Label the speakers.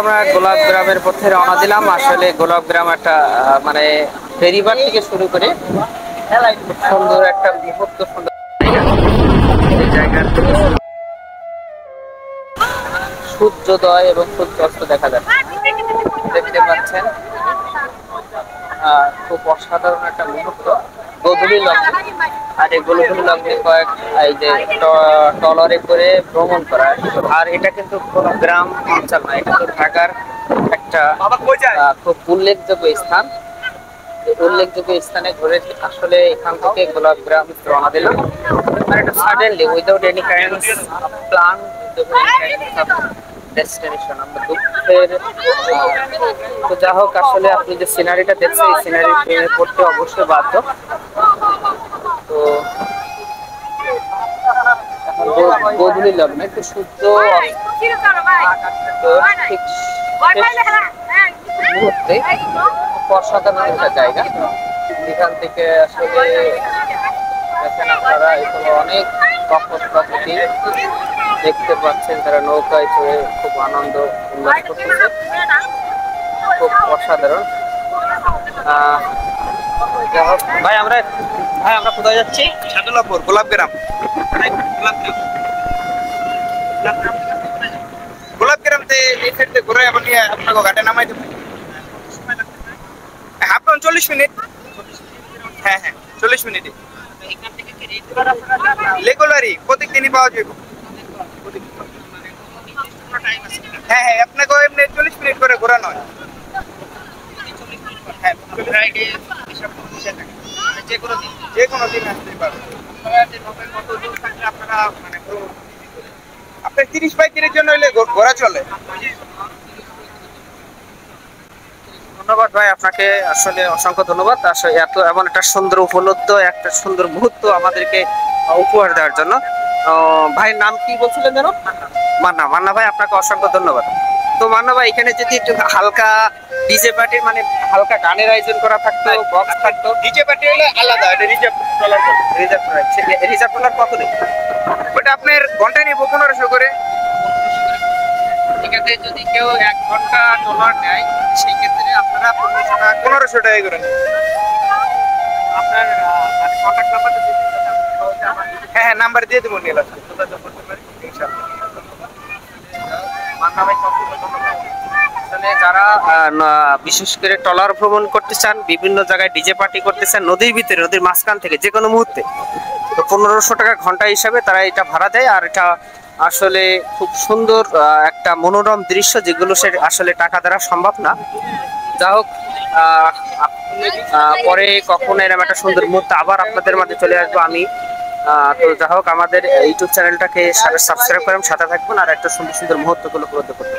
Speaker 1: আমরা গোলাপ গ্রামের পথে রওনা দিলাম। আসলে গোলাপ গ্রাম একটা মানে ফেরিবার থেকে শুরু করে খুব সুন্দর একটা মুহূর্ত, সুন্দর এই জায়গার সূর্যোদয় এবং সূর্যাস্ত দেখা যাচ্ছে, দেখতে পাচ্ছেন। খুব অসাধারণ একটা মুহূর্ত গোধূলি লগ্নে। আর এই গোধূলি লগ্নে কয়েক এই যে ট্রলারে করে ভ্রমণ করা। আর এটা কিন্তু কোনো গ্রাম অঞ্চল না, এটা তো ঢাকার একটা খুব উল্লেখযোগ্য স্থান। উল্লেখযোগ্য স্থানে ঘুরে আসলে এখান থেকে গোলাপ গ্রাম রওনা দিলাম। আর এটা suddenly without any kind plan, destination আমরা দুঃখের। তো যা হোক, আসলে আপনি যে সিনারিটা দেখছেন এই সিনারি প্রেমে পড়তে অবশ্যই বাধ্য। তো এখন গোধূলি লগ্নে একটু সূর্য ঠিক মুহূর্তে অসাধারণ একটা জায়গা। এখান থেকে আসলে দেখেন আপনারা এখানে অনেক প্রকৃতি দেখতে পাচ্ছেন, তারা নৌকায় চড়ে খুব আনন্দ উল্লাস করতেছে, খুব অসাধারণ। ভাই আমরা কোথায় যাচ্ছি?
Speaker 2: সাদুল্লাপুর গোলাপগ্রাম। গোলাপগ্রামতে এই সাইডে ঘুরে আবার নিয়ে আপনাকে ঘাটে নামাই দেবো। Half 40 minute. হ্যাঁ 40 মিনিটে রেগুলারই প্রত্যেক দিনই পাওয়া যাবে। হ্যাঁ আপনাকে এমনি 40 মিনিট করে ঘোরানো হয়। হ্যাঁ যে কোনো দিন আসতে পারবেন। আপনার 30-35 জন্য হইলে ঘোরা চলে।
Speaker 1: ধন্যবাদ ভাই, আপনাকে আসলে অসংখ্য ধন্যবাদ। আসলে এমন একটা সুন্দর উপলব্ধ, একটা সুন্দর মুহূর্ত আমাদেরকে উপহার দেওয়ার জন্য। ভাই নাম কি বলছিলেন যেন? মান্না ভাই, আপনাকে অসংখ্য ধন্যবাদ। তো মান্না ভাই, এখানে যদি একটু হালকা ডিজে পার্টির মানে হালকা গানের আয়োজন করা থাকতো, বক্স থাকতো।
Speaker 2: ডিজে পার্টি হলে আলাদা, এটা রিজার্ভ
Speaker 1: ট্রলার কত নেই?
Speaker 2: ওটা আপনার ঘন্টায় নিব 1500 করে।
Speaker 1: এখানে যদি কেউ 1 ঘন্টা ট্রলার নেয় সেই ক্ষেত্রে আপনারা
Speaker 2: 1500 টাকা করে।
Speaker 1: আপনার মানে কন্ট্যাক্ট নাম্বারটা দিতে
Speaker 2: হ্যাঁ নাম্বার দিয়ে দেবো, নিয়ে আসুন।
Speaker 1: যারা বিশেষ করে ট্রলার ভ্রমণ করতে চান, বিভিন্ন জায়গায় ডিজে পার্টি করতে চান, নদীর ভিতরে, নদীর মাঝখান থেকে যে কোনো মুহূর্তে, তো 1500 টাকা ঘন্টা হিসাবে তারা এটা ভাড়া দেয়। আর এটা আসলে খুব সুন্দর একটা মনোরম দৃশ্য, যেগুলো সে আসলে টাকা দ্বারা সম্ভব না। যা হোক, পরে কখনো এরকম একটা সুন্দর মুহূর্তে আবার আপনাদের মাঝে চলে আসবো আমি। তো যা হোক, আমাদের ইউটিউব চ্যানেলটাকে সাবস্ক্রাইব করেন, সাথে থাকবেন আর একটা সুন্দর সুন্দর মুহূর্তগুলো উপলব্ধ করতে।